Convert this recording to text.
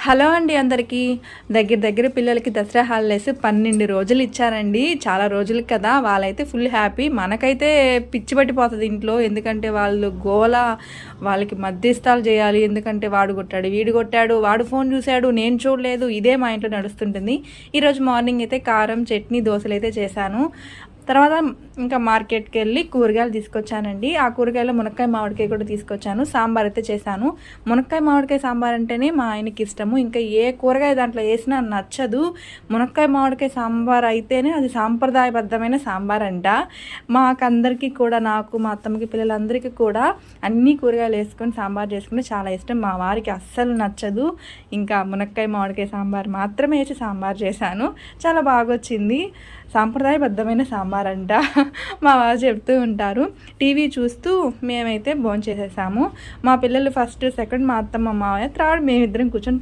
Hello అండి అందరికీ. దగ్గర పిల్లలకి దసరా హాలిడేస్ 12 రోజులు ఇచ్చారండి. చాలా రోజులు కదా, వాళ్ళైతే ఫుల్ హ్యాపీ. మనకైతే పిచ్చి పట్టిపోతుంది ఇంట్లో. ఎందుకంటే వాళ్ళు గోల, వాళ్ళకి మధ్యస్థాలు చేయాలి. ఎందుకంటే వాడు కొట్టాడు, వీడు కొట్టాడు, వాడు ఫోన్ చూశాడు, నేను చూడలేదు, ఇదే మా ఇంట్లో నడుస్తుంటుంది. ఈరోజు మార్నింగ్ అయితే కారం చట్నీ దోశలు అయితే చేశాను. తర్వాత ఇంకా మార్కెట్కి వెళ్ళి కూరగాయలు తీసుకొచ్చానండి. ఆ కూరగాయలు మునక్కాయ మామిడికాయ కూడా తీసుకొచ్చాను. సాంబార్ అయితే చేశాను. మునక్కాయ మామిడికాయ సాంబార్ అంటేనే మా ఆయనకి ఇష్టము. ఇంకా ఏ కూరగాయ దాంట్లో వేసినా నచ్చదు. మునక్కాయ మామిడికాయ సాంబార్ అయితేనే అది సాంప్రదాయబద్ధమైన సాంబార్ అంట. మాకందరికీ కూడా, నాకు మా అత్తమ్మకి పిల్లలందరికీ కూడా అన్ని కూరగాయలు వేసుకొని సాంబార్ చేసుకుంటే చాలా ఇష్టం. మా వారికి అస్సలు నచ్చదు. ఇంకా మునక్కాయ మామిడికాయ సాంబార్ మాత్రమే వేసి సాంబార్ చేశాను. చాలా బాగా వచ్చింది. సాంప్రదాయబద్ధమైన సాంబార్ అంట మా వారు చెప్తూ ఉంటారు. టీవీ చూస్తూ మేమైతే భోంచేసేసాము. మా పిల్లలు ఫస్ట్, సెకండ్ మా అత్తమ్మ, మావయ్య, థర్డ్ మేమిద్దరం కూర్చొని